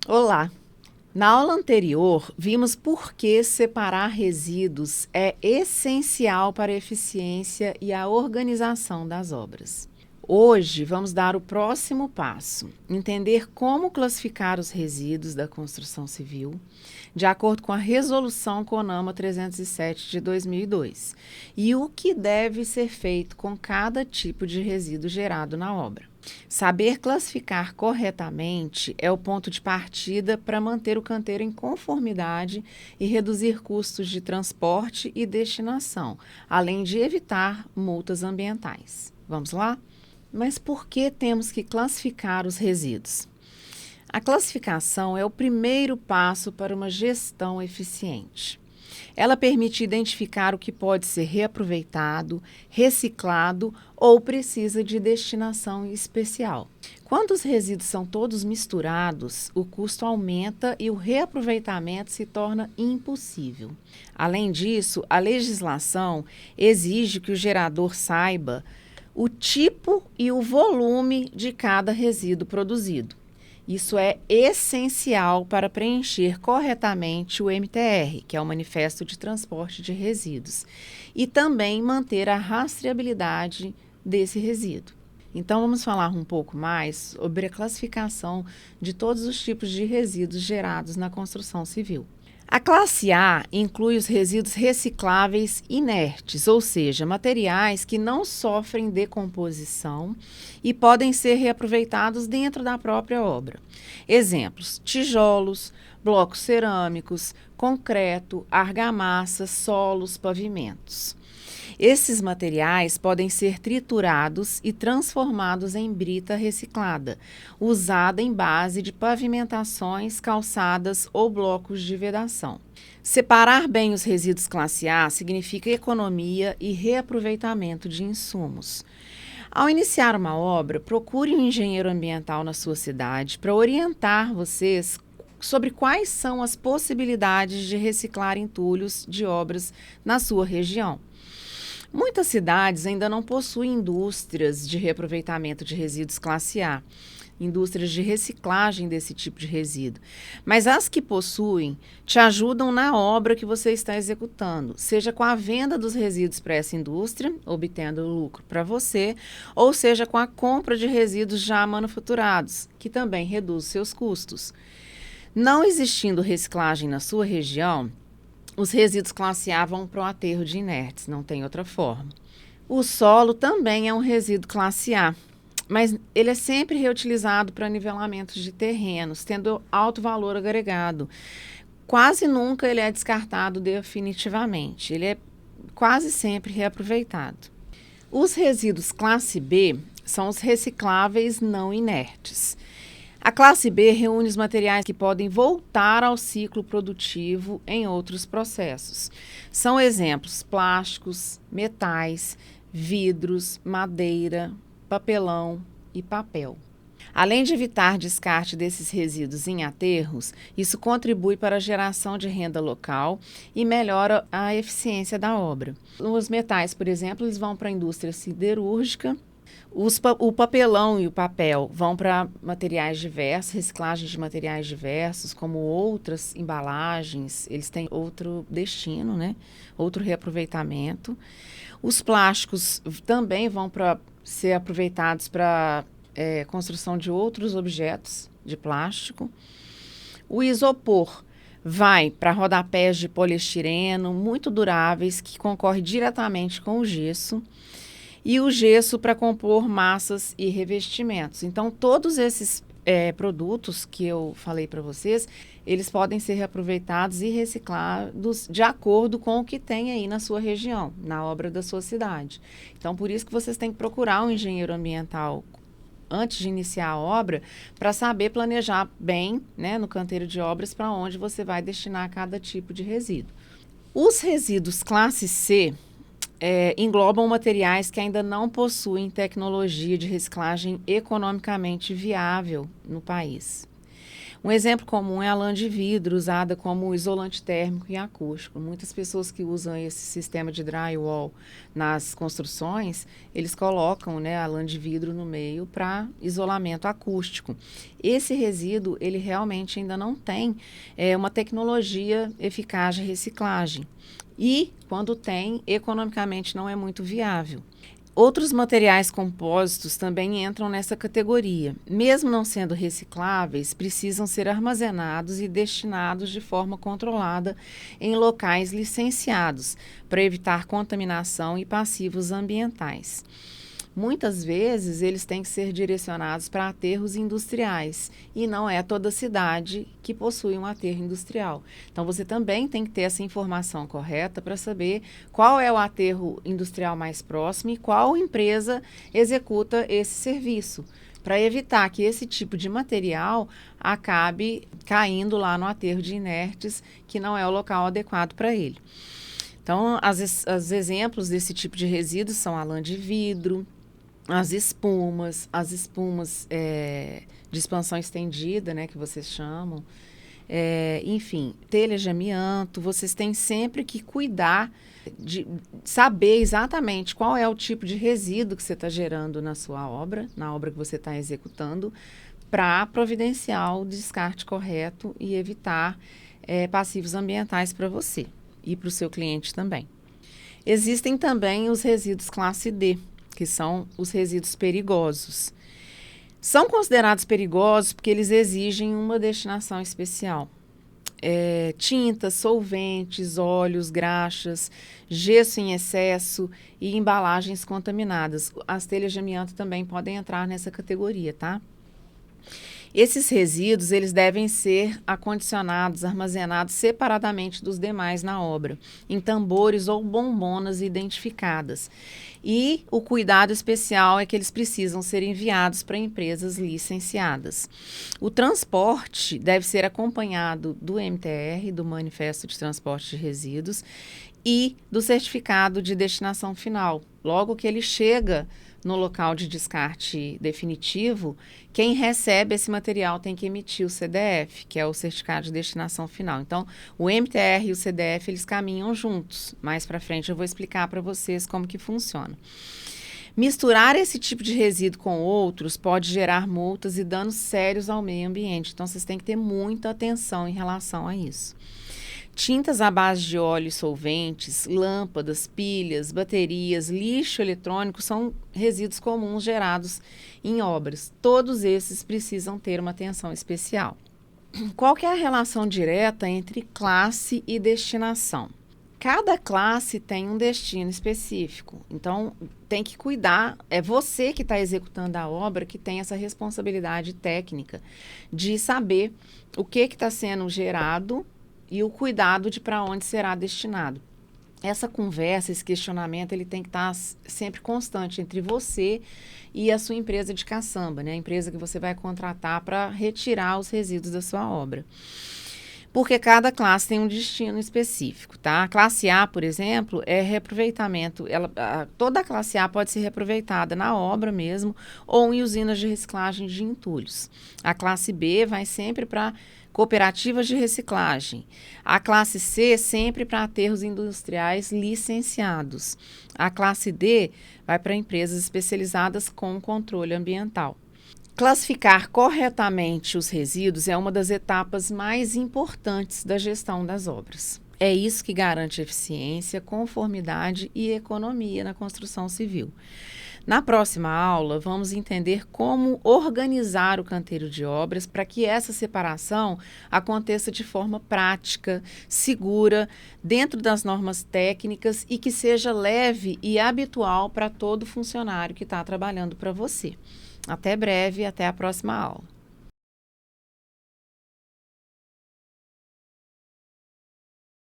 Olá! Na aula anterior, vimos por que separar resíduos é essencial para a eficiência e a organização das obras. Hoje, vamos dar o próximo passo: entender como classificar os resíduos da construção civil, de acordo com a Resolução CONAMA 307 de 2002, e o que deve ser feito com cada tipo de resíduo gerado na obra. Saber classificar corretamente é o ponto de partida para manter o canteiro em conformidade e reduzir custos de transporte e destinação, além de evitar multas ambientais. Vamos lá? Mas por que temos que classificar os resíduos? A classificação é o primeiro passo para uma gestão eficiente. Ela permite identificar o que pode ser reaproveitado, reciclado ou precisa de destinação especial. Quando os resíduos são todos misturados, o custo aumenta e o reaproveitamento se torna impossível. Além disso, a legislação exige que o gerador saiba o tipo e o volume de cada resíduo produzido. Isso é essencial para preencher corretamente o MTR, que é o Manifesto de Transporte de Resíduos, e também manter a rastreabilidade desse resíduo. Então, vamos falar um pouco mais sobre a classificação de todos os tipos de resíduos gerados na construção civil. A classe A inclui os resíduos recicláveis inertes, ou seja, materiais que não sofrem decomposição e podem ser reaproveitados dentro da própria obra. Exemplos: tijolos, blocos cerâmicos, concreto, argamassa, solos, pavimentos. Esses materiais podem ser triturados e transformados em brita reciclada, usada em base de pavimentações, calçadas ou blocos de vedação. Separar bem os resíduos classe A significa economia e reaproveitamento de insumos. Ao iniciar uma obra, procure um engenheiro ambiental na sua cidade para orientar vocês sobre quais são as possibilidades de reciclar entulhos de obras na sua região. Muitas cidades ainda não possuem indústrias de reaproveitamento de resíduos classe A, indústrias de reciclagem desse tipo de resíduo. Mas as que possuem te ajudam na obra que você está executando, seja com a venda dos resíduos para essa indústria, obtendo lucro para você, ou seja com a compra de resíduos já manufaturados, que também reduz seus custos. Não existindo reciclagem na sua região, os resíduos classe A vão para o aterro de inertes, não tem outra forma. O solo também é um resíduo classe A, mas ele é sempre reutilizado para nivelamento de terrenos, tendo alto valor agregado. Quase nunca ele é descartado definitivamente, ele é quase sempre reaproveitado. Os resíduos classe B são os recicláveis não inertes. A classe B reúne os materiais que podem voltar ao ciclo produtivo em outros processos. São exemplos plásticos, metais, vidros, madeira, papelão e papel. Além de evitar descarte desses resíduos em aterros, isso contribui para a geração de renda local e melhora a eficiência da obra. Os metais, por exemplo, eles vão para a indústria siderúrgica. O papelão e o papel vão para materiais diversos, reciclagem de materiais diversos, como outras embalagens, eles têm outro destino, né? Outro reaproveitamento. Os plásticos também vão para ser aproveitados para construção de outros objetos de plástico. O isopor vai para rodapés de poliestireno muito duráveis que concorrem diretamente com o gesso. E o gesso para compor massas e revestimentos. Então, todos esses produtos que eu falei para vocês, eles podem ser reaproveitados e reciclados de acordo com o que tem aí na sua região, na obra da sua cidade. Então, por isso que vocês têm que procurar um engenheiro ambiental antes de iniciar a obra, para saber planejar bem, né, no canteiro de obras, para onde você vai destinar cada tipo de resíduo. Os resíduos classe C englobam materiais que ainda não possuem tecnologia de reciclagem economicamente viável no país. Um exemplo comum é a lã de vidro, usada como isolante térmico e acústico. Muitas pessoas que usam esse sistema de drywall nas construções, eles colocam, né, a lã de vidro no meio para isolamento acústico. Esse resíduo, ele realmente ainda não tem uma tecnologia eficaz de reciclagem. E, quando tem, economicamente não é muito viável. Outros materiais compósitos também entram nessa categoria. Mesmo não sendo recicláveis, precisam ser armazenados e destinados de forma controlada em locais licenciados, para evitar contaminação e passivos ambientais. Muitas vezes, eles têm que ser direcionados para aterros industriais, e não é toda cidade que possui um aterro industrial. Então, você também tem que ter essa informação correta para saber qual é o aterro industrial mais próximo e qual empresa executa esse serviço, para evitar que esse tipo de material acabe caindo lá no aterro de inertes, que não é o local adequado para ele. Então, os exemplos desse tipo de resíduos são a lã de vidro, as espumas de expansão estendida, né, que vocês chamam, enfim, telhas de amianto. Vocês têm sempre que cuidar de saber exatamente qual é o tipo de resíduo que você está gerando na sua obra, na obra que você está executando, para providenciar o descarte correto e evitar passivos ambientais para você e para o seu cliente também. Existem também os resíduos classe D, que são os resíduos perigosos. São considerados perigosos porque eles exigem uma destinação especial. Tintas, solventes, óleos, graxas, gesso em excesso e embalagens contaminadas. As telhas de amianto também podem entrar nessa categoria, tá? Esses resíduos, eles devem ser acondicionados, armazenados separadamente dos demais na obra, em tambores ou bombonas identificadas. E o cuidado especial é que eles precisam ser enviados para empresas licenciadas. O transporte deve ser acompanhado do MTR, do Manifesto de Transporte de Resíduos, e do certificado de destinação final. Logo que ele chega no local de descarte definitivo, quem recebe esse material tem que emitir o CDF, que é o certificado de destinação final. Então, o MTR e o CDF, eles caminham juntos. Mais para frente eu vou explicar para vocês como que funciona. Misturar esse tipo de resíduo com outros pode gerar multas e danos sérios ao meio ambiente. Então, vocês têm que ter muita atenção em relação a isso. Tintas à base de óleo e solventes, lâmpadas, pilhas, baterias, lixo eletrônico são resíduos comuns gerados em obras. Todos esses precisam ter uma atenção especial. Qual que é a relação direta entre classe e destinação? Cada classe tem um destino específico, então tem que cuidar, é você que está executando a obra que tem essa responsabilidade técnica de saber o que está sendo gerado e o cuidado de para onde será destinado. Essa conversa, esse questionamento, ele tem que estar sempre constante entre você e a sua empresa de caçamba, né? A empresa que você vai contratar para retirar os resíduos da sua obra. Porque cada classe tem um destino específico, tá? A classe A, por exemplo, é reaproveitamento. Toda a classe A pode ser reaproveitada na obra mesmo ou em usinas de reciclagem de entulhos. A classe B vai sempre para cooperativas de reciclagem. A classe C sempre para aterros industriais licenciados. A classe D vai para empresas especializadas com controle ambiental. Classificar corretamente os resíduos é uma das etapas mais importantes da gestão das obras. É isso que garante eficiência, conformidade e economia na construção civil. Na próxima aula, vamos entender como organizar o canteiro de obras para que essa separação aconteça de forma prática, segura, dentro das normas técnicas e que seja leve e habitual para todo funcionário que está trabalhando para você. Até breve, até a próxima aula.